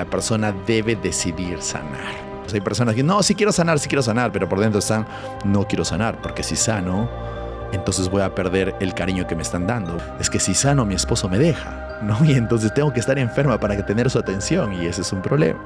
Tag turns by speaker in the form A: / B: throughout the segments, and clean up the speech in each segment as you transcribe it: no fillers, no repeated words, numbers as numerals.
A: la persona debe decidir sanar. Hay personas que no, sí quiero sanar, pero por dentro están, no quiero sanar, porque si sano, entonces voy a perder el cariño que me están dando. Es que si sano, mi esposo me deja, ¿no? Y entonces tengo que estar enferma para tener su atención, y ese es un problema.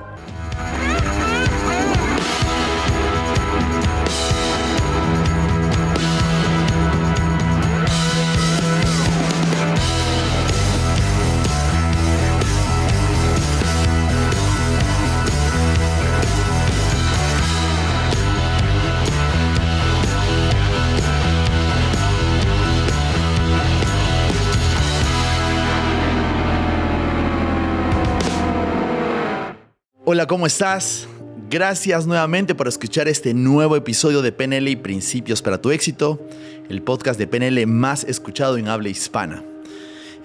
A: Hola, ¿cómo estás? Gracias nuevamente por escuchar este nuevo episodio de PNL y Principios para tu Éxito, el podcast de PNL más escuchado en habla hispana.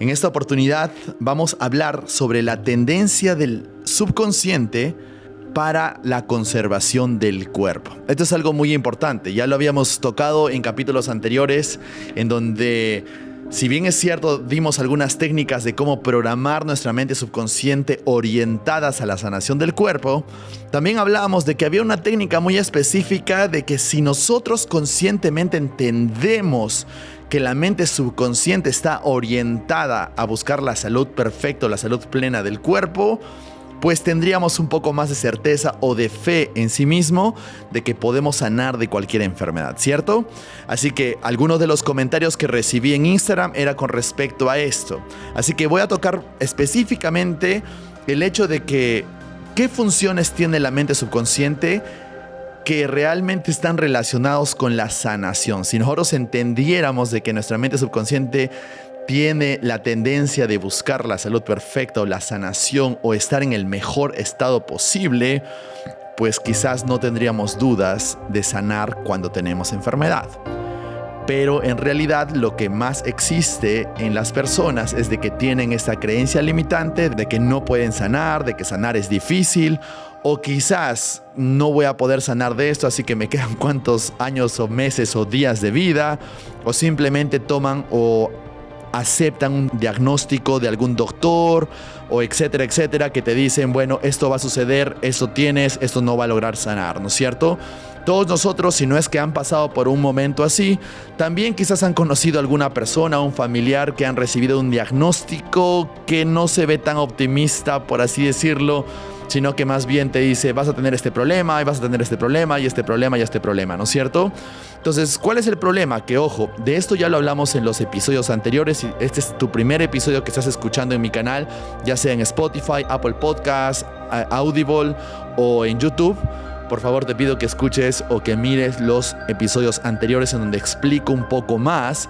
A: En esta oportunidad vamos a hablar sobre la tendencia del subconsciente para la conservación del cuerpo. Esto es algo muy importante, ya lo habíamos tocado en capítulos anteriores, en donde, si bien es cierto, dimos algunas técnicas de cómo programar nuestra mente subconsciente orientadas a la sanación del cuerpo, también hablábamos de que había una técnica muy específica de que si nosotros conscientemente entendemos que la mente subconsciente está orientada a buscar la salud perfecta, la salud plena del cuerpo, pues tendríamos un poco más de certeza o de fe en sí mismo de que podemos sanar de cualquier enfermedad, ¿cierto? Así que algunos de los comentarios que recibí en Instagram era con respecto a esto. Así que voy a tocar específicamente el hecho de que qué funciones tiene la mente subconsciente que realmente están relacionados con la sanación. Si nosotros entendiéramos de que nuestra mente subconsciente tiene la tendencia de buscar la salud perfecta o la sanación o estar en el mejor estado posible, pues quizás no tendríamos dudas de sanar cuando tenemos enfermedad. Pero en realidad lo que más existe en las personas es de que tienen esta creencia limitante de que no pueden sanar, de que sanar es difícil, o quizás no voy a poder sanar de esto, así que me quedan cuantos años o meses o días de vida, o simplemente toman o aceptan un diagnóstico de algún doctor o etcétera, etcétera, que te dicen, bueno, esto va a suceder, esto tienes, esto no va a lograr sanar, ¿no es cierto? Todos nosotros, si no es que han pasado por un momento así, también quizás han conocido a alguna persona o un familiar que han recibido un diagnóstico que no se ve tan optimista, por así decirlo, sino que más bien te dice, vas a tener este problema, y vas a tener este problema, y este problema, y este problema, ¿no es cierto? Entonces, ¿cuál es el problema? Que, ojo, de esto ya lo hablamos en los episodios anteriores, y este es tu primer episodio que estás escuchando en mi canal, ya sea en Spotify, Apple Podcasts, Audible o en YouTube. Por favor, te pido que escuches o que mires los episodios anteriores en donde explico un poco más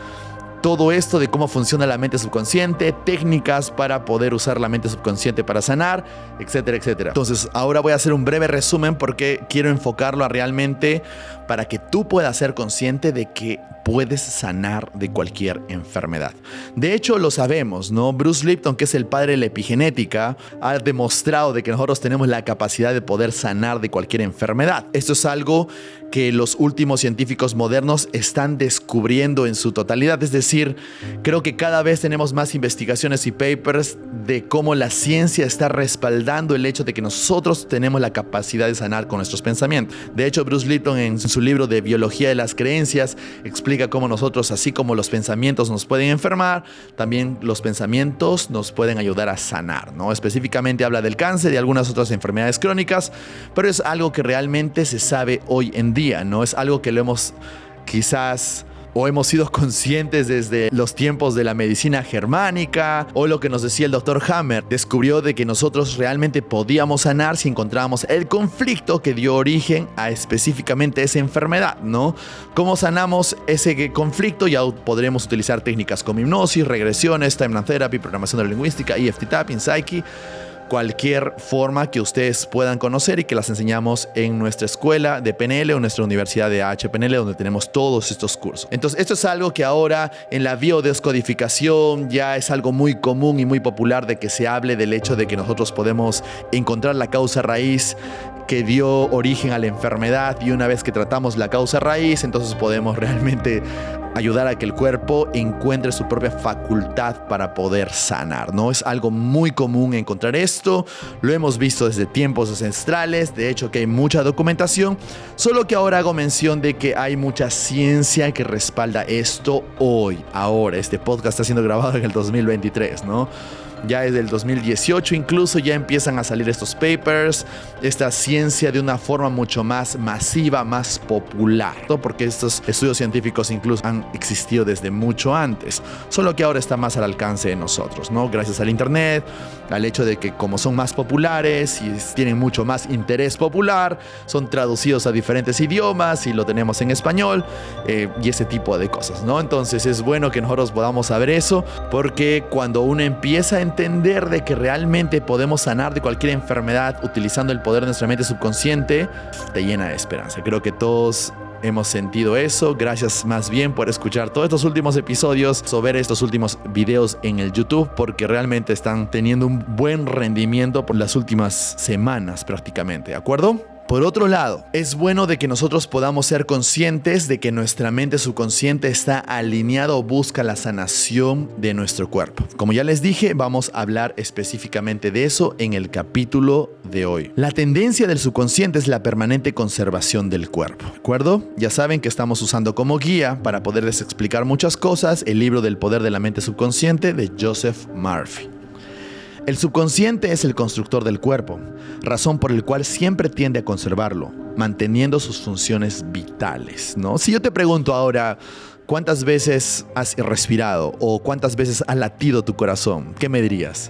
A: todo esto de cómo funciona la mente subconsciente, técnicas para poder usar la mente subconsciente para sanar, etcétera, etcétera. Entonces, ahora voy a hacer un breve resumen porque quiero enfocarlo a realmente para que tú puedas ser consciente de que puedes sanar de cualquier enfermedad. De hecho, lo sabemos, ¿no? Bruce Lipton, que es el padre de la epigenética, ha demostrado de que nosotros tenemos la capacidad de poder sanar de cualquier enfermedad. Esto es algo que los últimos científicos modernos están descubriendo en su totalidad. Es decir, creo que cada vez tenemos más investigaciones y papers de cómo la ciencia está respaldando el hecho de que nosotros tenemos la capacidad de sanar con nuestros pensamientos. De hecho, Bruce Lipton, en su libro de Biología de las Creencias, explica cómo nosotros, así como los pensamientos nos pueden enfermar, también los pensamientos nos pueden ayudar a sanar, ¿no? Específicamente habla del cáncer y algunas otras enfermedades crónicas, pero es algo que realmente se sabe hoy en día, ¿no? Es algo que lo hemos quizás o hemos sido conscientes desde los tiempos de la medicina germánica, o lo que nos decía el Dr. Hammer, descubrió de que nosotros realmente podíamos sanar si encontrábamos el conflicto que dio origen a específicamente esa enfermedad, ¿no? ¿Cómo sanamos ese conflicto? Ya podremos utilizar técnicas como hipnosis, regresiones, timeline therapy, programación neurolingüística, EFT tapping, Psyche, cualquier forma que ustedes puedan conocer y que las enseñamos en nuestra escuela de PNL o nuestra universidad de HPNL, donde tenemos todos estos cursos. Entonces, esto es algo que ahora en la biodescodificación ya es algo muy común y muy popular, de que se hable del hecho de que nosotros podemos encontrar la causa raíz que dio origen a la enfermedad, y una vez que tratamos la causa raíz, entonces podemos realmente ayudar a que el cuerpo encuentre su propia facultad para poder sanar, ¿no? Es algo muy común encontrar esto, lo hemos visto desde tiempos ancestrales, de hecho que hay mucha documentación, solo que ahora hago mención de que hay mucha ciencia que respalda esto hoy, ahora. Este podcast está siendo grabado en el 2023, ¿no? Ya desde el 2018 incluso ya empiezan a salir estos papers, esta ciencia de una forma mucho más masiva, más popular, ¿no? Porque estos estudios científicos incluso han existido desde mucho antes, solo que ahora está más al alcance de nosotros, ¿no? Gracias al internet, al hecho de que como son más populares y tienen mucho más interés popular, son traducidos a diferentes idiomas y lo tenemos en español y ese tipo de cosas, ¿no? Entonces es bueno que nosotros podamos saber eso, porque cuando uno empieza a entender de que realmente podemos sanar de cualquier enfermedad utilizando el poder de nuestra mente subconsciente, te llena de esperanza. Creo que todos hemos sentido eso. Gracias más bien por escuchar todos estos últimos episodios o ver estos últimos videos en el YouTube, porque realmente están teniendo un buen rendimiento por las últimas semanas prácticamente, ¿de acuerdo? Por otro lado, es bueno de que nosotros podamos ser conscientes de que nuestra mente subconsciente está alineada o busca la sanación de nuestro cuerpo. Como ya les dije, vamos a hablar específicamente de eso en el capítulo de hoy. La tendencia del subconsciente es la permanente conservación del cuerpo, ¿de acuerdo? Ya saben que estamos usando como guía para poderles explicar muchas cosas el libro del poder de la mente subconsciente de Joseph Murphy. El subconsciente es el constructor del cuerpo, razón por la cual siempre tiende a conservarlo, manteniendo sus funciones vitales, ¿no? Si yo te pregunto ahora, ¿cuántas veces has respirado o cuántas veces ha latido tu corazón? ¿Qué me dirías?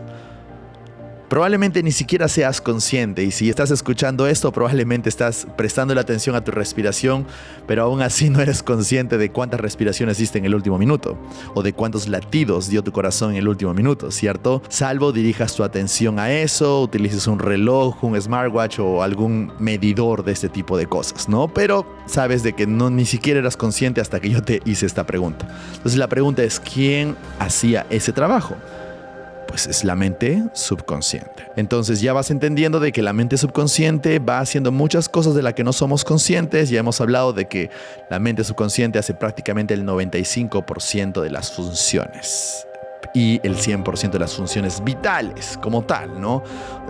A: Probablemente ni siquiera seas consciente, y si estás escuchando esto probablemente estás prestando la atención a tu respiración, pero aún así no eres consciente de cuántas respiraciones hiciste en el último minuto o de cuántos latidos dio tu corazón en el último minuto, ¿cierto? Salvo dirijas tu atención a eso, utilices un reloj, un smartwatch o algún medidor de este tipo de cosas, ¿no? Pero sabes de que ni siquiera eras consciente hasta que yo te hice esta pregunta. Entonces la pregunta es, ¿quién hacía ese trabajo? Pues es la mente subconsciente. Entonces ya vas entendiendo de que la mente subconsciente va haciendo muchas cosas de las que no somos conscientes. Ya hemos hablado de que la mente subconsciente hace prácticamente el 95% de las funciones y el 100% de las funciones vitales como tal, ¿no?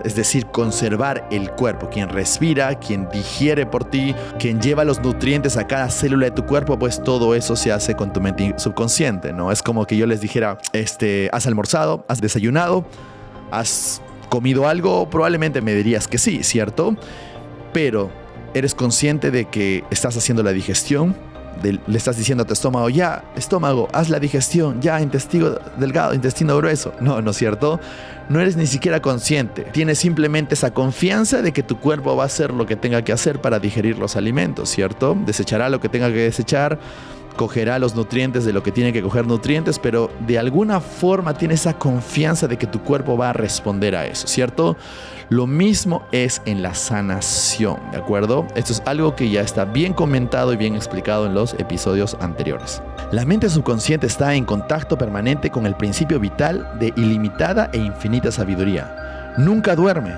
A: Es decir, conservar el cuerpo. Quien respira, quien digiere por ti, quien lleva los nutrientes a cada célula de tu cuerpo, pues todo eso se hace con tu mente subconsciente, ¿no? Es como que yo les dijera, ¿has almorzado? ¿Has desayunado? ¿Has comido algo? Probablemente me dirías que sí, ¿cierto? Pero ¿eres consciente de que estás haciendo la digestión? Le estás diciendo a tu estómago, ya, estómago, haz la digestión, ya, intestino delgado, intestino grueso. No, ¿no es cierto? No eres ni siquiera consciente. Tienes simplemente esa confianza de que tu cuerpo va a hacer lo que tenga que hacer para digerir los alimentos, ¿cierto? Desechará lo que tenga que desechar, cogerá los nutrientes de lo que tiene que coger nutrientes, pero de alguna forma tiene esa confianza de que tu cuerpo va a responder a eso, ¿cierto? Lo mismo es en la sanación, ¿de acuerdo? Esto es algo que ya está bien comentado y bien explicado en los episodios anteriores. La mente subconsciente está en contacto permanente con el principio vital de ilimitada e infinita sabiduría. Nunca duerme,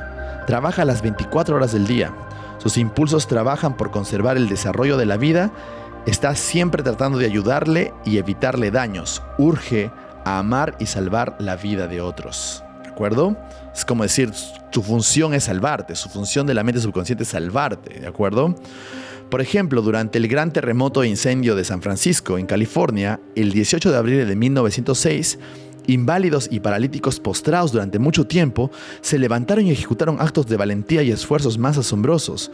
A: trabaja las 24 horas del día. Sus impulsos trabajan por conservar el desarrollo de la vida. Está siempre tratando de ayudarle y evitarle daños. Urge a amar y salvar la vida de otros. ¿De acuerdo? Es como decir, tu función es salvarte. Su función de la mente subconsciente es salvarte. ¿De acuerdo? Por ejemplo, durante el gran terremoto e incendio de San Francisco, en California, el 18 de abril de 1906, inválidos y paralíticos postrados durante mucho tiempo se levantaron y ejecutaron actos de valentía y esfuerzos más asombrosos.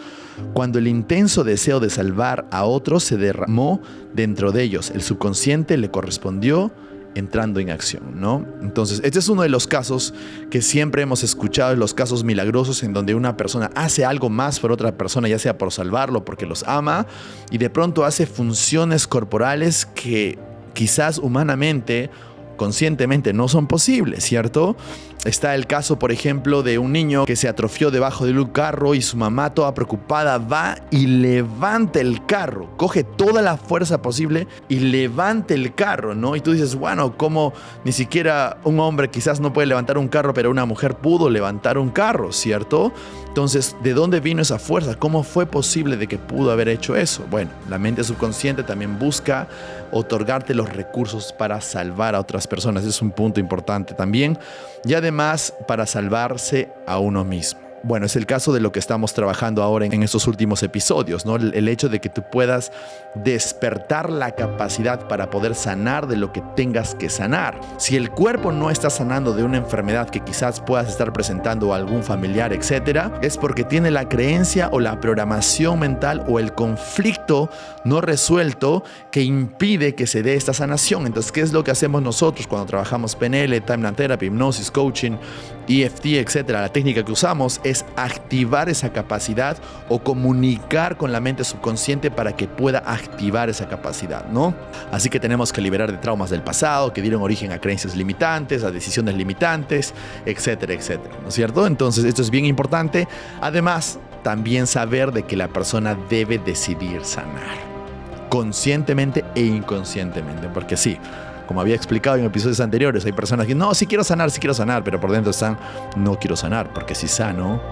A: Cuando el intenso deseo de salvar a otros se derramó dentro de ellos, el subconsciente le correspondió entrando en acción, ¿no? Entonces, este es uno de los casos que siempre hemos escuchado, los casos milagrosos en donde una persona hace algo más por otra persona, ya sea por salvarlo, porque los ama, y de pronto hace funciones corporales que quizás humanamente, conscientemente no son posibles, ¿cierto? Está el caso, por ejemplo, de un niño que se atrofió debajo de un carro y su mamá, toda preocupada, va y levanta el carro, coge toda la fuerza posible y levanta el carro, ¿no? Y tú dices, bueno, ¿cómo ni siquiera un hombre quizás no puede levantar un carro, pero una mujer pudo levantar un carro, ¿cierto? Entonces, ¿de dónde vino esa fuerza? ¿Cómo fue posible de que pudo haber hecho eso? Bueno, la mente subconsciente también busca otorgarte los recursos para salvar a otras personas. Ese es un punto importante también. Y además, para salvarse a uno mismo. Bueno, es el caso de lo que estamos trabajando ahora en estos últimos episodios, ¿no? El hecho de que tú puedas despertar la capacidad para poder sanar de lo que tengas que sanar. Si el cuerpo no está sanando de una enfermedad que quizás puedas estar presentando a algún familiar, etcétera, es porque tiene la creencia o la programación mental o el conflicto no resuelto que impide que se dé esta sanación. Entonces, ¿qué es lo que hacemos nosotros cuando trabajamos PNL, Timeline Therapy, hipnosis, coaching, EFT, etcétera? La técnica que usamos es activar esa capacidad o comunicar con la mente subconsciente para que pueda activar esa capacidad, ¿no? Así que tenemos que liberar de traumas del pasado que dieron origen a creencias limitantes, a decisiones limitantes, etcétera, etcétera, ¿no es cierto? Entonces esto es bien importante. Además, también saber de que la persona debe decidir sanar, conscientemente e inconscientemente, porque sí, como había explicado en episodios anteriores, hay personas que no, sí quiero sanar, pero por dentro están, no quiero sanar, porque si sano,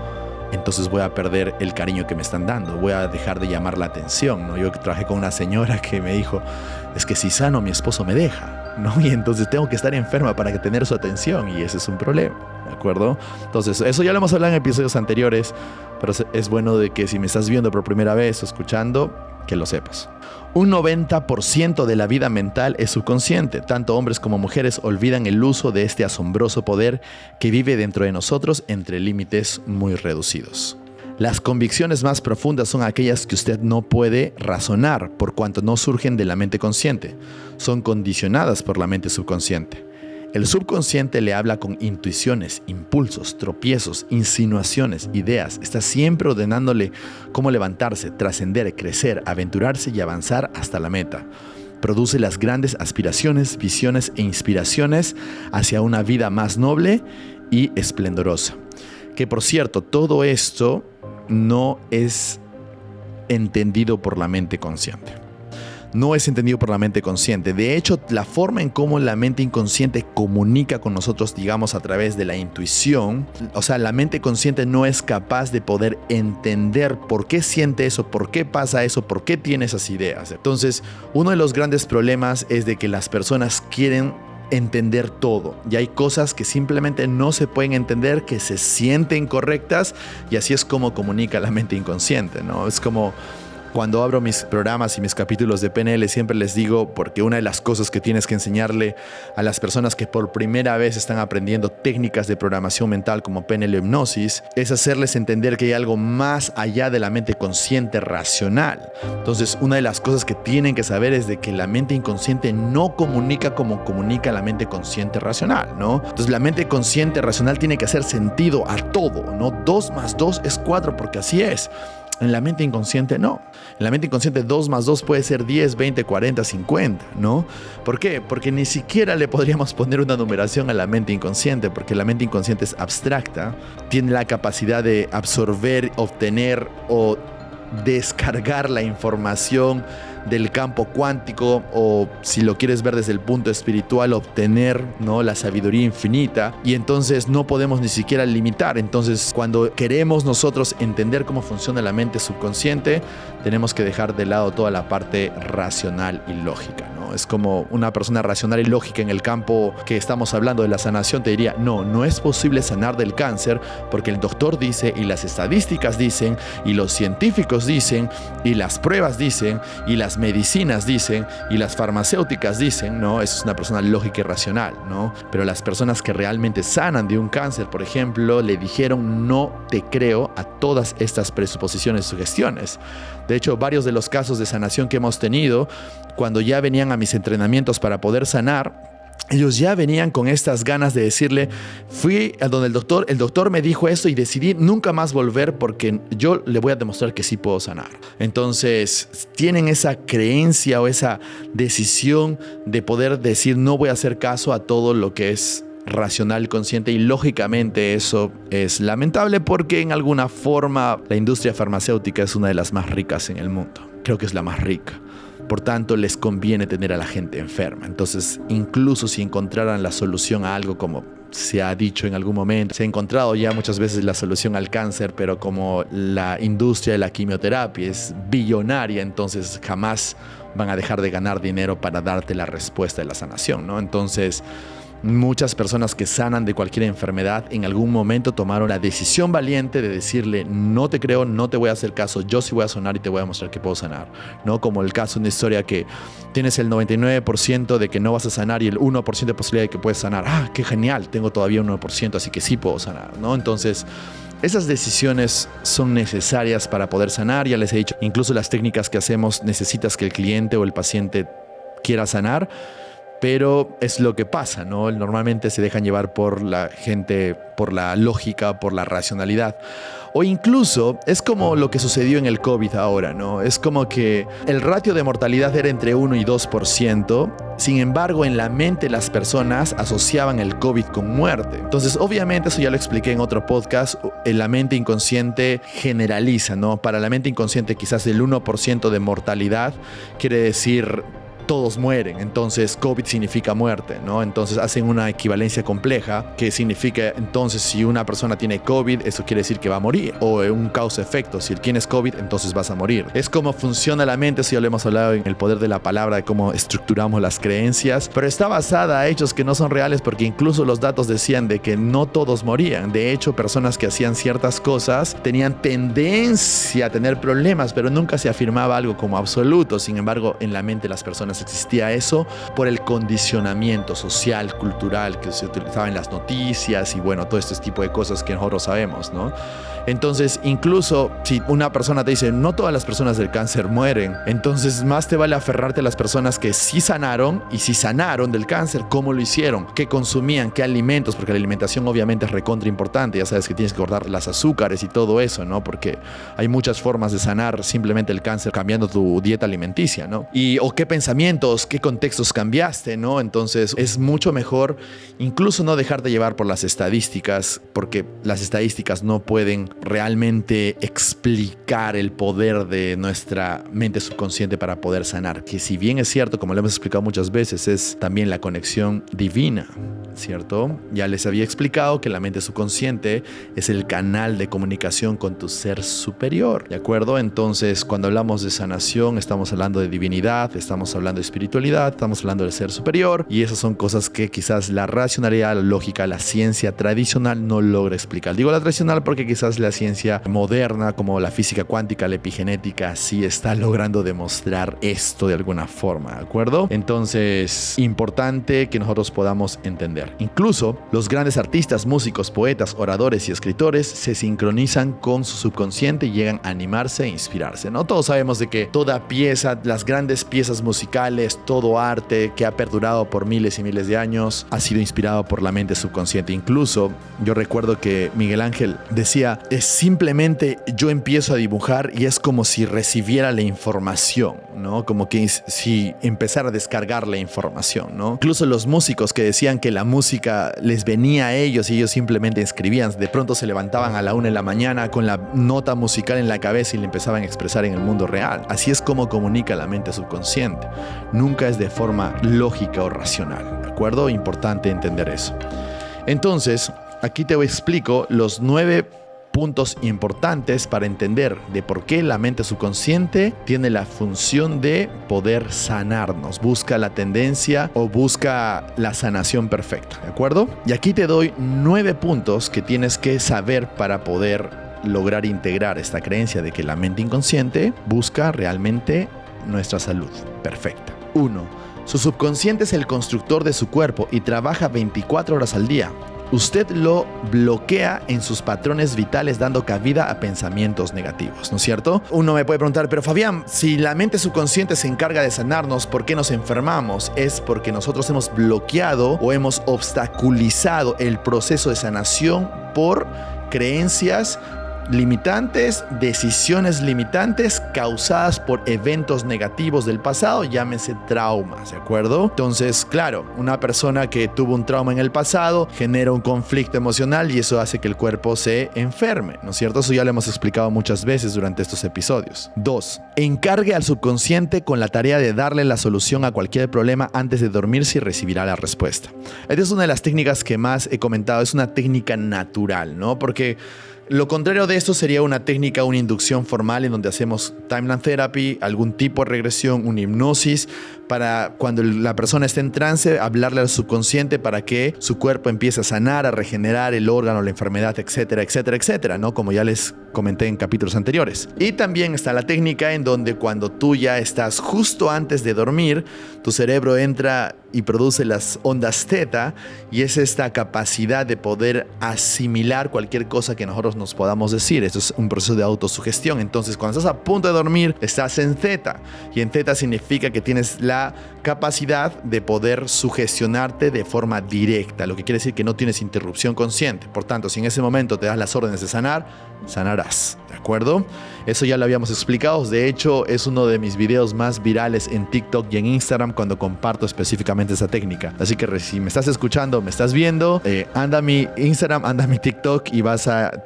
A: entonces voy a perder el cariño que me están dando, voy a dejar de llamar la atención, ¿no? Yo trabajé con una señora que me dijo, es que si sano mi esposo me deja, ¿no? Y entonces tengo que estar enferma para tener su atención, y ese es un problema, ¿de acuerdo? Entonces eso ya lo hemos hablado en episodios anteriores, pero es bueno de que si me estás viendo por primera vez o escuchando, que lo sepas. Un 90% de la vida mental es subconsciente. Tanto hombres como mujeres olvidan el uso de este asombroso poder que vive dentro de nosotros entre límites muy reducidos. Las convicciones más profundas son aquellas que usted no puede razonar por cuanto no surgen de la mente consciente. Son condicionadas por la mente subconsciente. El subconsciente le habla con intuiciones, impulsos, tropiezos, insinuaciones, ideas. Está siempre ordenándole cómo levantarse, trascender, crecer, aventurarse y avanzar hasta la meta. Produce las grandes aspiraciones, visiones e inspiraciones hacia una vida más noble y esplendorosa. Que por cierto, todo esto no es entendido por la mente consciente. No es entendido por la mente consciente. De hecho, la forma en cómo la mente inconsciente comunica con nosotros, digamos, a través de la intuición, o sea, la mente consciente no es capaz de poder entender por qué siente eso, por qué pasa eso, por qué tiene esas ideas. Entonces, uno de los grandes problemas es de que las personas quieren entender todo y hay cosas que simplemente no se pueden entender, que se sienten correctas, y así es como comunica la mente inconsciente, ¿no? Es como cuando abro mis programas y mis capítulos de PNL, siempre les digo, porque una de las cosas que tienes que enseñarle a las personas que por primera vez están aprendiendo técnicas de programación mental como PNL o hipnosis, es hacerles entender que hay algo más allá de la mente consciente racional. Entonces, una de las cosas que tienen que saber es de que la mente inconsciente no comunica como comunica la mente consciente racional, ¿no? Entonces, la mente consciente racional tiene que hacer sentido a todo, ¿no? 2 más 2 es 4, porque así es. En la mente inconsciente no. En la mente inconsciente 2 más 2 puede ser 10, 20, 40, 50, ¿no? ¿Por qué? Porque ni siquiera le podríamos poner una numeración a la mente inconsciente, porque la mente inconsciente es abstracta, tiene la capacidad de absorber, obtener o descargar la información del campo cuántico, o si lo quieres ver desde el punto espiritual, obtener, ¿no?, la sabiduría infinita, y entonces no podemos ni siquiera limitar. Entonces, cuando queremos nosotros entender cómo funciona la mente subconsciente, tenemos que dejar de lado toda la parte racional y lógica, ¿no? Es como una persona racional y lógica en el campo que estamos hablando de la sanación te diría, no es posible sanar del cáncer porque el doctor dice, y las estadísticas dicen, y los científicos dicen, y las pruebas dicen, y las medicinas dicen, y las farmacéuticas dicen, ¿no? Eso es una persona lógica y racional, ¿no? Pero las personas que realmente sanan de un cáncer, por ejemplo, le dijeron, no te creo a todas estas presuposiciones y sugestiones. De hecho, varios de los casos de sanación que hemos tenido, cuando ya venían a mis entrenamientos para poder sanar, ellos ya venían con estas ganas de decirle, fui a donde el doctor me dijo esto y decidí nunca más volver porque yo le voy a demostrar que sí puedo sanar. Entonces, tienen esa creencia o esa decisión de poder decir, no voy a hacer caso a todo lo que es racional, consciente, y lógicamente eso es lamentable porque en alguna forma la industria farmacéutica es una de las más ricas en el mundo. Creo que es la más rica. Por tanto, les conviene tener a la gente enferma. Entonces, incluso si encontraran la solución a algo como se ha dicho en algún momento, se ha encontrado ya muchas veces la solución al cáncer, pero como la industria de la quimioterapia es billonaria, entonces jamás van a dejar de ganar dinero para darte la respuesta de la sanación, ¿no? Entonces, muchas personas que sanan de cualquier enfermedad en algún momento tomaron la decisión valiente de decirle: no te creo, no te voy a hacer caso, yo sí voy a sanar y te voy a mostrar que puedo sanar, ¿no? Como el caso de una historia que tienes el 99% de que no vas a sanar y el 1% de posibilidad de que puedes sanar. ¡Ah, qué genial! Tengo todavía un 1%, así que sí puedo sanar, ¿no? Entonces, esas decisiones son necesarias para poder sanar. Ya les he dicho, incluso las técnicas que hacemos necesitas que el cliente o el paciente quiera sanar. Pero es lo que pasa, ¿no? Normalmente se dejan llevar por la gente, por la lógica, por la racionalidad. O incluso es como lo que sucedió en el COVID ahora, ¿no? Es como que el ratio de mortalidad era entre 1 y 2%. Sin embargo, en la mente las personas asociaban el COVID con muerte. Entonces, obviamente, eso ya lo expliqué en otro podcast, la mente inconsciente generaliza, ¿no? Para la mente inconsciente quizás el 1% de mortalidad quiere decir todos mueren, entonces COVID significa muerte, ¿no? Entonces hacen una equivalencia compleja que significa, entonces, si una persona tiene COVID, eso quiere decir que va a morir, o un causa-efecto: si tienes COVID, entonces vas a morir. Es como funciona la mente, eso ya lo hemos hablado en el poder de la palabra, de cómo estructuramos las creencias, pero está basada a hechos que no son reales, porque incluso los datos decían de que no todos morían. De hecho, personas que hacían ciertas cosas tenían tendencia a tener problemas, pero nunca se afirmaba algo como absoluto. Sin embargo, en la mente de las personas existía eso por el condicionamiento social, cultural que se utilizaba en las noticias y bueno, todo este tipo de cosas que nosotros sabemos, ¿no? Entonces, incluso si una persona te dice: no todas las personas del cáncer mueren, entonces más te vale aferrarte a las personas que sí sanaron, y si sanaron del cáncer, ¿cómo lo hicieron? ¿Qué consumían? ¿Qué alimentos? Porque la alimentación obviamente es recontra importante. Ya sabes que tienes que cortar las azúcares y todo eso, ¿no? Porque hay muchas formas de sanar simplemente el cáncer cambiando tu dieta alimenticia, ¿no? O qué pensamientos, qué contextos cambiaste, ¿no? Entonces es mucho mejor incluso no dejarte llevar por las estadísticas, porque las estadísticas no pueden realmente explicar el poder de nuestra mente subconsciente para poder sanar, que si bien es cierto, como lo hemos explicado muchas veces, es también la conexión divina, ¿cierto? Ya les había explicado que la mente subconsciente es el canal de comunicación con tu ser superior, ¿de acuerdo? Entonces, cuando hablamos de sanación, estamos hablando de divinidad, estamos hablando de espiritualidad, estamos hablando del ser superior, y esas son cosas que quizás la racionalidad, la lógica, la ciencia tradicional no logra explicar. Digo la tradicional porque quizás la ciencia moderna, como la física cuántica, la epigenética, sí está logrando demostrar esto de alguna forma, ¿de acuerdo? Entonces, importante que nosotros podamos entender. Incluso los grandes artistas, músicos, poetas, oradores y escritores se sincronizan con su subconsciente y llegan a animarse e inspirarse, ¿no? Todos sabemos de que toda pieza, las grandes piezas musicales, todo arte que ha perdurado por miles y miles de años ha sido inspirado por la mente subconsciente. Incluso yo recuerdo que Miguel Ángel decía: es simplemente yo empiezo a dibujar y es como si recibiera la información, ¿no? Como que si empezara a descargar la información, ¿no? Incluso los músicos que decían que la música les venía a ellos y ellos simplemente escribían, de pronto se levantaban a la 1 de la mañana con la nota musical en la cabeza y la empezaban a expresar en el mundo real. Así es como comunica la mente subconsciente. Nunca es de forma lógica o racional, ¿de acuerdo? Importante entender eso. Entonces, aquí te explico los 9 puntos importantes para entender de por qué la mente subconsciente tiene la función de poder sanarnos, busca la tendencia o busca la sanación perfecta, ¿de acuerdo? Y aquí te doy 9 puntos que tienes que saber para poder lograr integrar esta creencia de que la mente inconsciente busca realmente nuestra salud perfecta. 1. Su subconsciente es el constructor de su cuerpo y trabaja 24 horas al día. Usted lo bloquea en sus patrones vitales dando cabida a pensamientos negativos, ¿no es cierto? Uno me puede preguntar: pero Fabián, si la mente subconsciente se encarga de sanarnos, ¿por qué nos enfermamos? Es porque nosotros hemos bloqueado o hemos obstaculizado el proceso de sanación por creencias limitantes, decisiones limitantes causadas por eventos negativos del pasado, llámese traumas, ¿de acuerdo? Entonces, claro, una persona que tuvo un trauma en el pasado genera un conflicto emocional y eso hace que el cuerpo se enferme, ¿no es cierto? Eso ya lo hemos explicado muchas veces durante estos episodios. 2. Encargue al subconsciente con la tarea de darle la solución a cualquier problema antes de dormirse y recibirá la respuesta. Esta es una de las técnicas que más he comentado, es una técnica natural, ¿no? Porque lo contrario de esto sería una técnica, una inducción formal en donde hacemos timeline therapy, algún tipo de regresión, una hipnosis, para cuando la persona esté en trance, hablarle al subconsciente para que su cuerpo empiece a sanar, a regenerar el órgano, la enfermedad, etcétera, etcétera, etcétera, ¿no? Como ya les comenté en capítulos anteriores. Y también está la técnica en donde cuando tú ya estás justo antes de dormir, tu cerebro entra y produce las ondas theta, y es esta capacidad de poder asimilar cualquier cosa que nosotros nos podamos decir. Esto es un proceso de autosugestión. Entonces, cuando estás a punto de dormir, estás en theta, y en theta significa que tienes la capacidad de poder sugestionarte de forma directa, lo que quiere decir que no tienes interrupción consciente. Por tanto, si en ese momento te das las órdenes de sanar, sanarás, ¿de acuerdo? Eso ya lo habíamos explicado. De hecho, es uno de mis videos más virales en TikTok y en Instagram cuando comparto específicamente esa técnica. Así que si me estás escuchando, me estás viendo, anda a mi Instagram, anda a mi TikTok y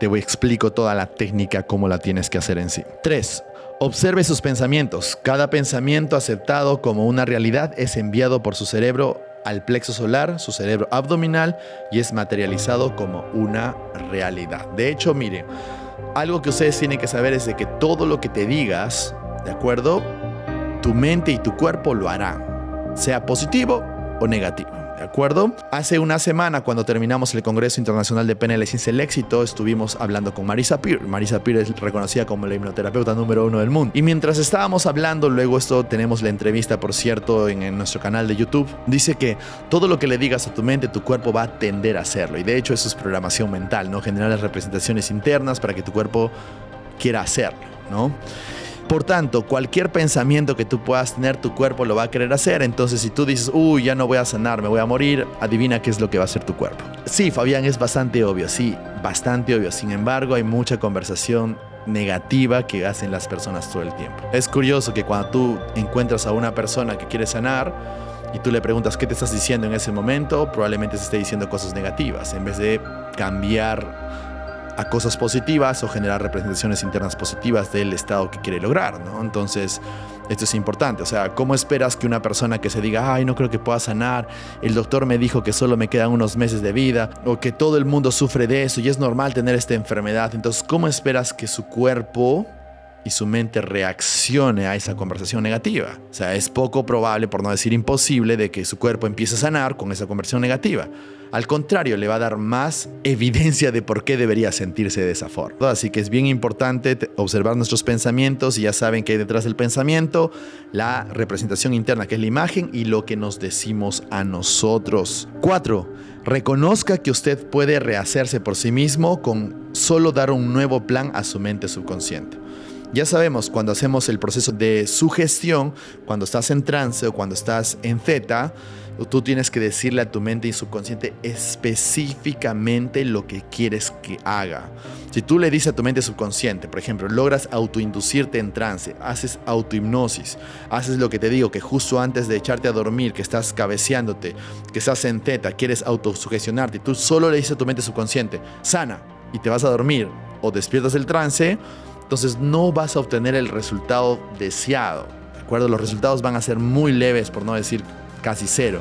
A: te explico toda la técnica, cómo la tienes que hacer en sí. 3. Observe sus pensamientos. Cada pensamiento aceptado como una realidad es enviado por su cerebro al plexo solar, su cerebro abdominal, y es materializado como una realidad. De hecho, miren, algo que ustedes tienen que saber es de que todo lo que te digas, ¿de acuerdo? Tu mente y tu cuerpo lo harán, sea positivo o negativo. ¿De acuerdo? Hace una semana, cuando terminamos el Congreso Internacional de PNL Ciencia del Éxito, estuvimos hablando con Marisa Peer. Marisa Peer es reconocida como la hipnoterapeuta número 1 del mundo. Y mientras estábamos hablando, luego tenemos la entrevista, por cierto, en nuestro canal de YouTube, dice que todo lo que le digas a tu mente, tu cuerpo va a tender a hacerlo. Y de hecho eso es programación mental, ¿no? Generar las representaciones internas para que tu cuerpo quiera hacerlo, ¿no? Por tanto, cualquier pensamiento que tú puedas tener, tu cuerpo lo va a querer hacer. Entonces, si tú dices, ya no voy a sanar, me voy a morir, adivina qué es lo que va a hacer tu cuerpo. Sí, Fabián, es bastante obvio, sí, bastante obvio. Sin embargo, hay mucha conversación negativa que hacen las personas todo el tiempo. Es curioso que cuando tú encuentras a una persona que quiere sanar y tú le preguntas qué te estás diciendo en ese momento, probablemente se esté diciendo cosas negativas en vez de cambiar a cosas positivas o generar representaciones internas positivas del estado que quiere lograr, ¿no? Entonces, esto es importante. O sea, ¿cómo esperas que una persona que se diga, ay, no creo que pueda sanar, el doctor me dijo que solo me quedan unos meses de vida, o que todo el mundo sufre de eso y es normal tener esta enfermedad? Entonces, ¿cómo esperas que su cuerpo y su mente reaccione a esa conversación negativa? O sea, es poco probable, por no decir imposible, de que su cuerpo empiece a sanar con esa conversación negativa. Al contrario, le va a dar más evidencia de por qué debería sentirse de esa forma. Así que es bien importante observar nuestros pensamientos, y ya saben que hay detrás del pensamiento la representación interna, que es la imagen, y lo que nos decimos a nosotros. 4. Reconozca que usted puede rehacerse por sí mismo con solo dar un nuevo plan a su mente subconsciente. Ya sabemos, cuando hacemos el proceso de sugestión, cuando estás en trance o cuando estás en theta, tú tienes que decirle a tu mente y subconsciente específicamente lo que quieres que haga. Si tú le dices a tu mente subconsciente, por ejemplo, logras autoinducirte en trance, haces autohipnosis, haces lo que te digo, que justo antes de echarte a dormir, que estás cabeceándote, que estás en theta, quieres autosugestionarte, y tú solo le dices a tu mente subconsciente, sana, y te vas a dormir o despiertas del trance, entonces no vas a obtener el resultado deseado, ¿de acuerdo? Los resultados van a ser muy leves, por no decir casi cero.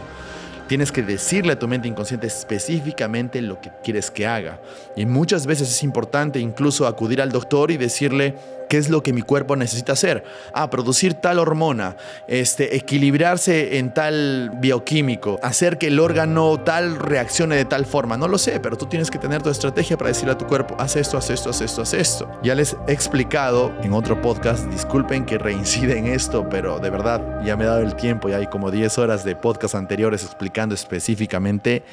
A: Tienes que decirle a tu mente inconsciente específicamente lo que quieres que haga. Y muchas veces es importante incluso acudir al doctor y decirle qué es lo que mi cuerpo necesita hacer. Producir tal hormona, equilibrarse en tal bioquímico, hacer que el órgano tal reaccione de tal forma. No lo sé, pero tú tienes que tener tu estrategia para decirle a tu cuerpo, haz esto, haz esto, haz esto, haz esto. Ya les he explicado en otro podcast, disculpen que reincide en esto, pero de verdad ya me he dado el tiempo, ya hay como 10 horas de podcast anteriores explicando específicamente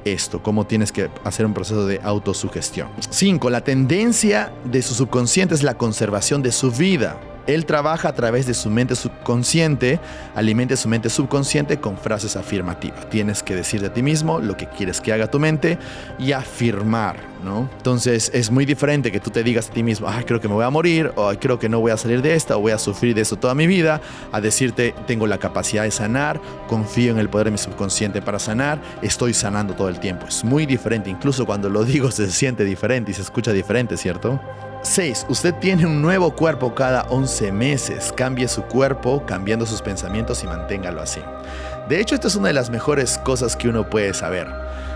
A: esto, cómo tienes que hacer un proceso de autosugestión. 5. La tendencia de su subconsciente es la conservación de su vida. Él trabaja a través de su mente subconsciente, alimenta su mente subconsciente con frases afirmativas. Tienes que decirte a ti mismo lo que quieres que haga tu mente y afirmar, ¿no? Entonces es muy diferente que tú te digas a ti mismo, creo que me voy a morir, o creo que no voy a salir de esta, o voy a sufrir de esto toda mi vida, a decirte, tengo la capacidad de sanar, confío en el poder de mi subconsciente para sanar, estoy sanando todo el tiempo. Es muy diferente, incluso cuando lo digo se siente diferente y se escucha diferente, ¿cierto? 6. Usted tiene un nuevo cuerpo cada 11 meses. Cambie su cuerpo cambiando sus pensamientos y manténgalo así. De hecho, esto es una de las mejores cosas que uno puede saber.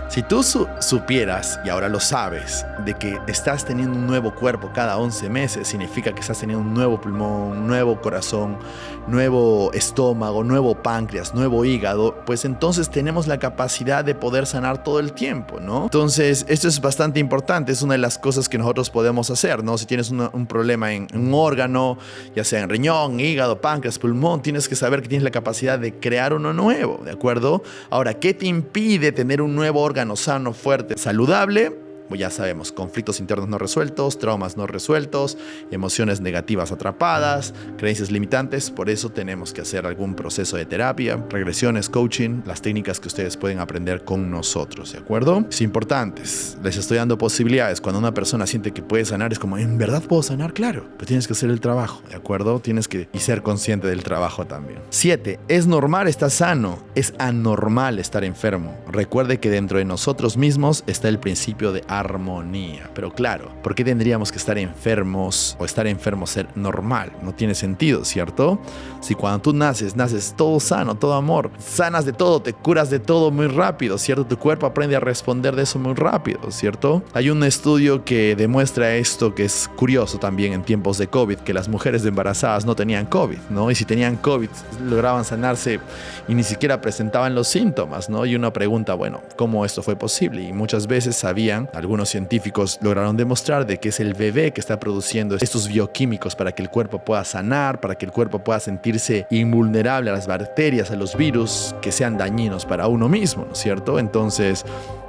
A: Si tú supieras, y ahora lo sabes, de que estás teniendo un nuevo cuerpo cada 11 meses, significa que estás teniendo un nuevo pulmón, un nuevo corazón, nuevo estómago, nuevo páncreas, nuevo hígado, pues entonces tenemos la capacidad de poder sanar todo el tiempo, ¿no? Entonces, esto es bastante importante, es una de las cosas que nosotros podemos hacer, ¿no? Si tienes un problema en un órgano, ya sea en riñón, hígado, páncreas, pulmón, tienes que saber que tienes la capacidad de crear uno nuevo, ¿de acuerdo? Ahora, ¿qué te impide tener un nuevo órgano sano, fuerte, saludable? Pues ya sabemos, conflictos internos no resueltos, traumas no resueltos, emociones negativas atrapadas, creencias limitantes. Por eso tenemos que hacer algún proceso de terapia, regresiones, coaching, las técnicas que ustedes pueden aprender con nosotros, ¿de acuerdo? Es importante, les estoy dando posibilidades. Cuando una persona siente que puede sanar, es como, ¿en verdad puedo sanar? Claro, pero tienes que hacer el trabajo, ¿de acuerdo? Tienes que ser consciente del trabajo también. 7. Es normal estar sano, es anormal estar enfermo. Recuerde que dentro de nosotros mismos está el principio de armonía. Pero claro, ¿por qué tendríamos que estar enfermos o estar enfermo ser normal? No tiene sentido, ¿cierto? Si cuando tú naces todo sano, todo amor, sanas de todo, te curas de todo muy rápido, ¿cierto? Tu cuerpo aprende a responder de eso muy rápido, ¿cierto? Hay un estudio que demuestra esto, que es curioso también en tiempos de COVID, que las mujeres embarazadas no tenían COVID, ¿no? Y si tenían COVID, lograban sanarse y ni siquiera presentaban los síntomas, ¿no? Y uno pregunta, bueno, ¿cómo esto fue posible? Y muchas veces sabían, algunos científicos lograron demostrar de que es el bebé que está produciendo estos bioquímicos para que el cuerpo pueda sanar, para que el cuerpo pueda sentirse invulnerable a las bacterias, a los virus que sean dañinos para uno mismo, ¿no es cierto? Entonces,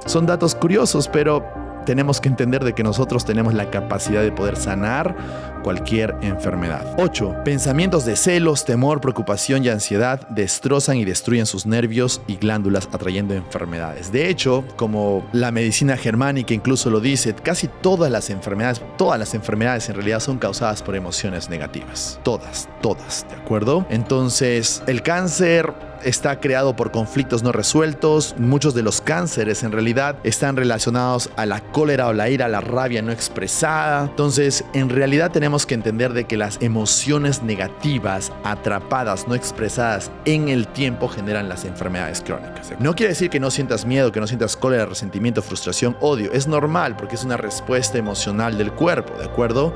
A: son datos curiosos, pero tenemos que entender de que nosotros tenemos la capacidad de poder sanar cualquier enfermedad. 8. Pensamientos de celos, temor, preocupación y ansiedad destrozan y destruyen sus nervios y glándulas, atrayendo enfermedades. De hecho, como la medicina germánica incluso lo dice, casi todas las enfermedades en realidad son causadas por emociones negativas. Todas, ¿de acuerdo? Entonces, el cáncer está creado por conflictos no resueltos. Muchos de los cánceres en realidad están relacionados a la cólera o la ira, la rabia no expresada. Entonces, en realidad tenemos que entender de que las emociones negativas, atrapadas, no expresadas en el tiempo, generan las enfermedades crónicas. No quiere decir que no sientas miedo, que no sientas cólera, resentimiento, frustración, odio. Es normal porque es una respuesta emocional del cuerpo, ¿de acuerdo?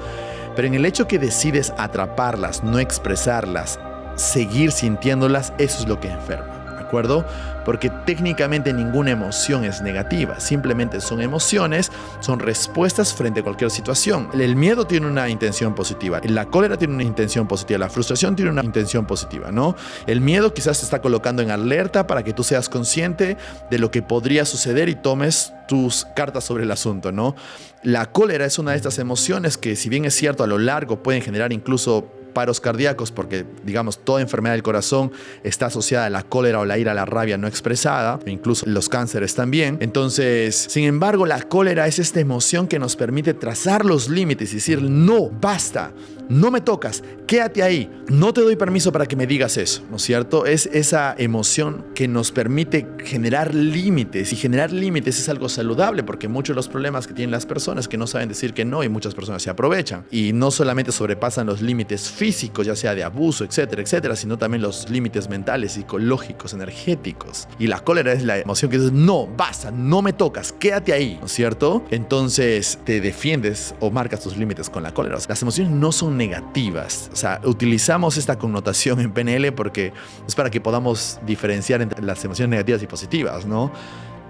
A: Pero en el hecho que decides atraparlas, no expresarlas, seguir sintiéndolas, eso es lo que enferma, ¿de acuerdo? Porque técnicamente ninguna emoción es negativa, simplemente son emociones, son respuestas frente a cualquier situación. El miedo tiene una intención positiva, la cólera tiene una intención positiva, la frustración tiene una intención positiva, ¿no? El miedo quizás te está colocando en alerta para que tú seas consciente de lo que podría suceder y tomes tus cartas sobre el asunto, ¿no? La cólera es una de estas emociones que, si bien es cierto, a lo largo pueden generar incluso paros cardíacos, porque digamos toda enfermedad del corazón está asociada a la cólera o la ira, la rabia no expresada, incluso los cánceres también. Entonces, sin embargo, la cólera es esta emoción que nos permite trazar los límites y decir, no, basta, no me tocas, quédate ahí, no te doy permiso para que me digas eso, ¿no es cierto? Es esa emoción que nos permite generar límites, y generar límites es algo saludable, porque muchos de los problemas que tienen las personas que no saben decir que no, y muchas personas se aprovechan y no solamente sobrepasan los límites físicos, ya sea de abuso, etcétera, etcétera, sino también los límites mentales, psicológicos, energéticos. Y la cólera es la emoción que dices, no, basta, no me tocas, quédate ahí, ¿no es cierto? Entonces te defiendes o marcas tus límites con la cólera. O sea, las emociones no son negativas. O sea, utilizamos esta connotación en PNL porque es para que podamos diferenciar entre las emociones negativas y positivas, ¿no?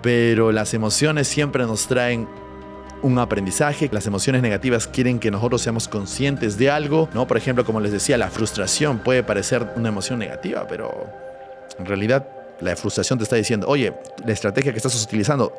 A: Pero las emociones siempre nos traen un aprendizaje. Las emociones negativas quieren que nosotros seamos conscientes de algo, ¿no? Por ejemplo, como les decía, la frustración puede parecer una emoción negativa, pero en realidad la frustración te está diciendo, oye, la estrategia que estás utilizando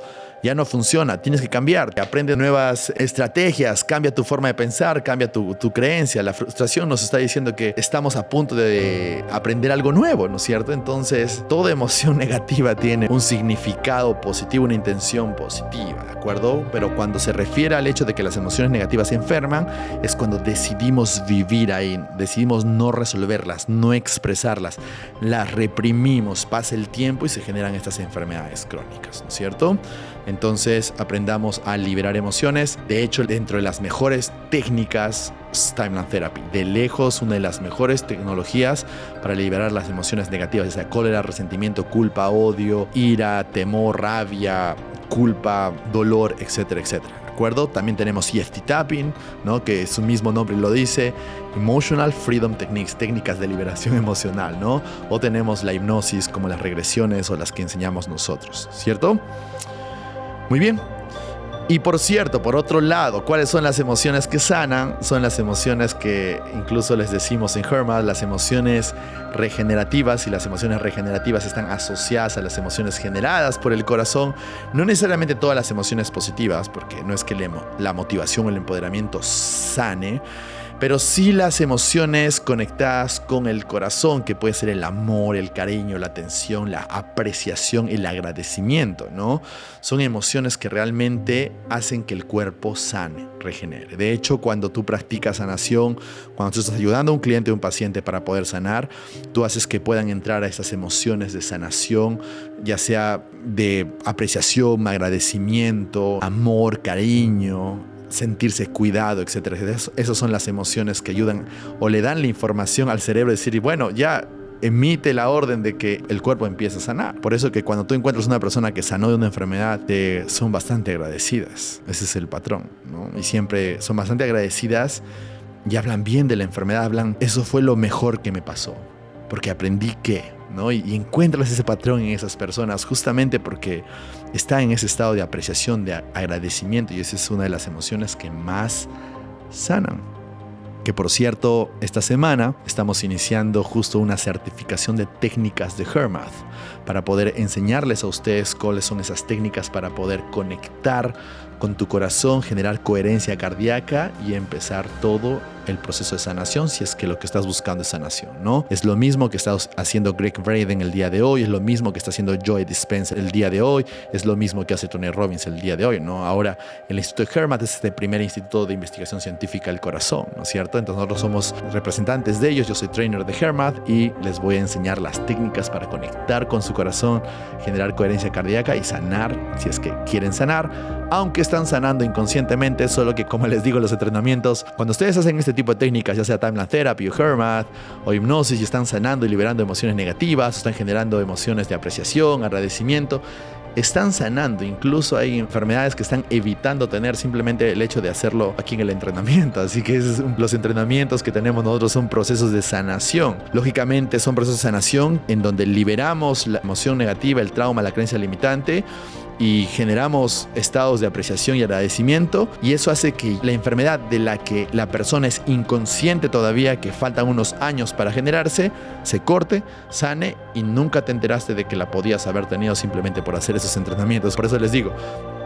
A: ya no funciona, tienes que cambiar, aprende nuevas estrategias, cambia tu forma de pensar, cambia tu creencia. La frustración nos está diciendo que estamos a punto de aprender algo nuevo, ¿no es cierto? Entonces, toda emoción negativa tiene un significado positivo, una intención positiva, ¿de acuerdo? Pero cuando se refiere al hecho de que las emociones negativas enferman, es cuando decidimos vivir ahí, decidimos no resolverlas, no expresarlas, las reprimimos, pasa el tiempo y se generan estas enfermedades crónicas, ¿no es cierto? Entonces aprendamos a liberar emociones. De hecho, dentro de las mejores técnicas es Timeline Therapy. De lejos, una de las mejores tecnologías para liberar las emociones negativas, ya sea cólera, resentimiento, culpa, odio, ira, temor, rabia, culpa, dolor, etcétera, etcétera. ¿De acuerdo? También tenemos EFT Tapping, ¿no? Que su mismo nombre lo dice. Emotional Freedom Techniques, técnicas de liberación emocional, ¿no? O tenemos la hipnosis, como las regresiones o las que enseñamos nosotros, ¿cierto? Muy bien. Y por cierto, por otro lado, ¿cuáles son las emociones que sanan? Son las emociones que incluso les decimos en HERMAT, las emociones regenerativas, y las emociones regenerativas están asociadas a las emociones generadas por el corazón. No necesariamente todas las emociones positivas, porque no es que la motivación o el empoderamiento sane, pero sí las emociones conectadas con el corazón, que puede ser el amor, el cariño, la atención, la apreciación, el agradecimiento, ¿no? Son emociones que realmente hacen que el cuerpo sane, regenere. De hecho, cuando tú practicas sanación, cuando tú estás ayudando a un cliente o un paciente para poder sanar, tú haces que puedan entrar a esas emociones de sanación, ya sea de apreciación, agradecimiento, amor, cariño, sentirse cuidado, etcétera. Esas son las emociones que ayudan o le dan la información al cerebro de decir, bueno, ya emite la orden de que el cuerpo empiece a sanar. Por eso que cuando tú encuentras una persona que sanó de una enfermedad, son bastante agradecidas. Ese es el patrón, ¿no? Y siempre son bastante agradecidas y hablan bien de la enfermedad, hablan, eso fue lo mejor que me pasó, porque aprendí que, ¿no? Y encuentras ese patrón en esas personas justamente porque está en ese estado de apreciación, de agradecimiento, y esa es una de las emociones que más sanan. Que por cierto, esta semana estamos iniciando justo una certificación de técnicas de HERMAT para poder enseñarles a ustedes cuáles son esas técnicas para poder conectar con tu corazón, generar coherencia cardíaca y empezar todo el proceso de sanación, si es que lo que estás buscando es sanación, ¿no? Es lo mismo que está haciendo Greg Braden el día de hoy, es lo mismo que está haciendo Joe Dispenza el día de hoy, es lo mismo que hace Tony Robbins el día de hoy, ¿no? Ahora, el Instituto de HERMAT es el primer instituto de investigación científica del corazón, ¿no es cierto? Entonces nosotros somos representantes de ellos, yo soy trainer de HERMAT y les voy a enseñar las técnicas para conectar con su corazón, generar coherencia cardíaca y sanar, si es que quieren sanar, aunque están sanando inconscientemente, solo que, como les digo en los entrenamientos, cuando ustedes hacen este tipo de técnicas, ya sea Timeline Therapy o HERMAT o hipnosis, y están sanando y liberando emociones negativas, están generando emociones de apreciación, agradecimiento, están sanando. Incluso hay enfermedades que están evitando tener simplemente el hecho de hacerlo aquí en el entrenamiento. Así que los entrenamientos que tenemos nosotros son procesos de sanación. Lógicamente son procesos de sanación en donde liberamos la emoción negativa, el trauma, la creencia limitante, y generamos estados de apreciación y agradecimiento, y eso hace que la enfermedad de la que la persona es inconsciente todavía, que faltan unos años para generarse, se corte, sane, y nunca te enteraste de que la podías haber tenido simplemente por hacer esos entrenamientos. Por eso les digo,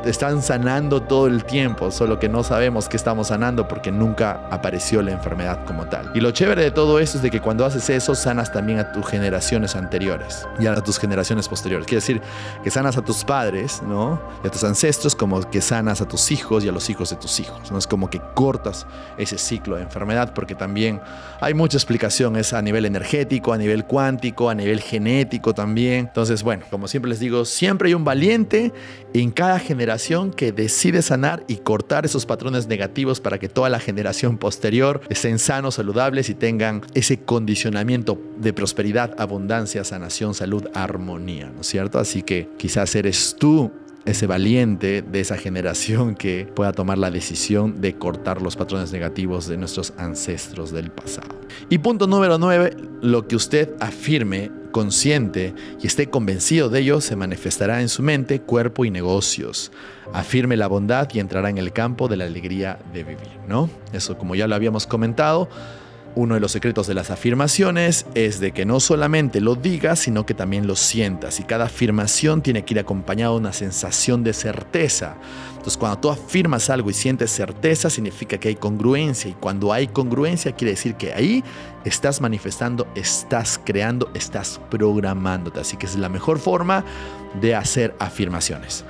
A: están sanando todo el tiempo, solo que no sabemos que estamos sanando porque nunca apareció la enfermedad como tal. Y lo chévere de todo esto es de que cuando haces eso, sanas también a tus generaciones anteriores y a tus generaciones posteriores. Quiere decir que sanas a tus padres, ¿no? Y a tus ancestros, como que sanas a tus hijos y a los hijos de tus hijos, ¿no? Es como que cortas ese ciclo de enfermedad, porque también hay mucha explicación, es a nivel energético, a nivel cuántico, a nivel genético también. Entonces, bueno, como siempre les digo, siempre hay un valiente en cada generación que decide sanar y cortar esos patrones negativos para que toda la generación posterior estén sanos, saludables y tengan ese condicionamiento de prosperidad, abundancia, sanación, salud, armonía, ¿no es cierto? Así que quizás eres tú ese valiente de esa generación que pueda tomar la decisión de cortar los patrones negativos de nuestros ancestros del pasado. Y punto número 9, lo que usted afirme, consciente y esté convencido de ello, se manifestará en su mente, cuerpo y negocios. Afirme la bondad y entrará en el campo de la alegría de vivir, ¿no? Eso, como ya lo habíamos comentado, Uno de los secretos de las afirmaciones es de que no solamente lo digas, sino que también lo sientas. Y cada afirmación tiene que ir acompañada de una sensación de certeza. Entonces, cuando tú afirmas algo y sientes certeza, significa que hay congruencia. Y cuando hay congruencia, quiere decir que ahí estás manifestando, estás creando, estás programándote. Así que es la mejor forma de hacer afirmaciones.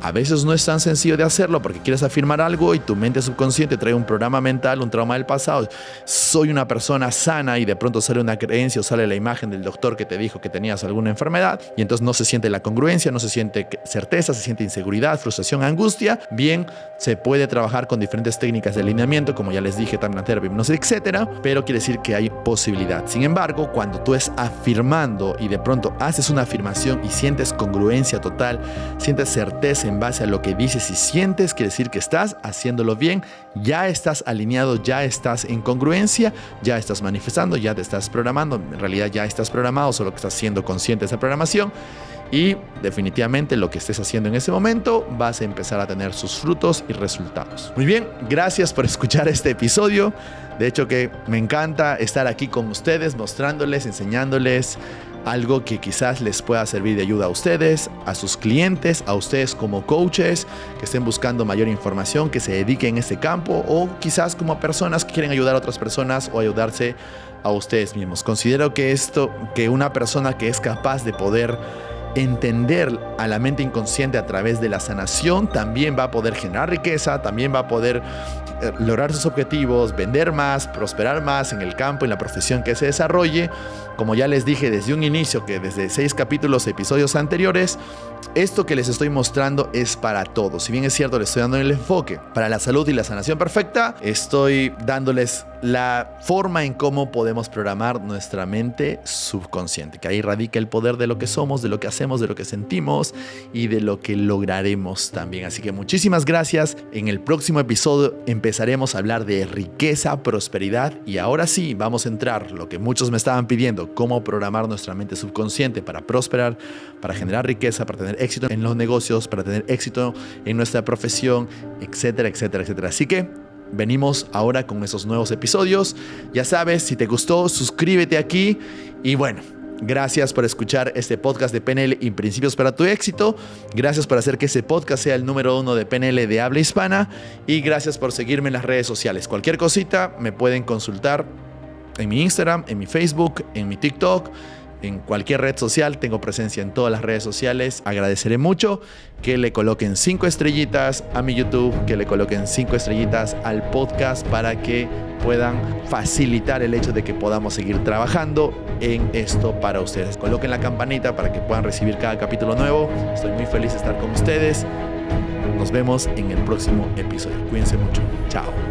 A: A veces no es tan sencillo de hacerlo porque quieres afirmar algo y tu mente subconsciente trae un programa mental, un trauma del pasado. Soy una persona sana y de pronto sale una creencia o sale la imagen del doctor que te dijo que tenías alguna enfermedad y entonces no se siente la congruencia, no se siente certeza, se siente inseguridad, frustración, angustia. Bien, se puede trabajar con diferentes técnicas de alineamiento, como ya les dije, Tantra Therapy, hipnosis, etcétera, pero quiere decir que hay posibilidad. Sin embargo, cuando tú estás afirmando y de pronto haces una afirmación y sientes congruencia total, sientes certeza en base a lo que dices y sientes, quiere decir que estás haciéndolo bien, ya estás alineado, ya estás en congruencia, ya estás manifestando, ya te estás programando. En realidad ya estás programado, solo que estás siendo consciente de esa programación y definitivamente lo que estés haciendo en ese momento vas a empezar a tener sus frutos y resultados. Muy bien, gracias por escuchar este episodio. De hecho que me encanta estar aquí con ustedes, mostrándoles, enseñándoles algo que quizás les pueda servir de ayuda a ustedes, a sus clientes, a ustedes como coaches que estén buscando mayor información, que se dediquen a este campo o quizás como personas que quieren ayudar a otras personas o ayudarse a ustedes mismos. Considero que una persona que es capaz de poder entender a la mente inconsciente a través de la sanación también va a poder generar riqueza, también va a poder lograr sus objetivos, vender más, prosperar más en el campo, en la profesión que se desarrolle. Como ya les dije desde un inicio, que desde 6 capítulos, episodios anteriores, esto que les estoy mostrando es para todos. Si bien es cierto, les estoy dando el enfoque para la salud y la sanación perfecta, estoy dándoles la forma en cómo podemos programar nuestra mente subconsciente, que ahí radica el poder de lo que somos, de lo que hacemos, de lo que sentimos y de lo que lograremos también. Así que muchísimas gracias. En el próximo episodio empezaremos a hablar de riqueza, prosperidad y ahora sí vamos a entrar lo que muchos me estaban pidiendo, cómo programar nuestra mente subconsciente para prosperar, para generar riqueza, para tener éxito en los negocios, para tener éxito en nuestra profesión, etcétera, etcétera, etcétera. Así que venimos ahora con esos nuevos episodios. Ya sabes, si te gustó, suscríbete aquí. Y bueno, gracias por escuchar este podcast de PNL y Principios para tu Éxito. Gracias por hacer que ese podcast sea el número 1 de PNL de habla hispana. Y gracias por seguirme en las redes sociales. Cualquier cosita me pueden consultar en mi Instagram, en mi Facebook, en mi TikTok. En cualquier red social, tengo presencia en todas las redes sociales. Agradeceré mucho que le coloquen 5 estrellitas a mi YouTube, que le coloquen 5 estrellitas al podcast para que puedan facilitar el hecho de que podamos seguir trabajando en esto para ustedes. Coloquen la campanita para que puedan recibir cada capítulo nuevo. Estoy muy feliz de estar con ustedes. Nos vemos en el próximo episodio. Cuídense mucho. Chao.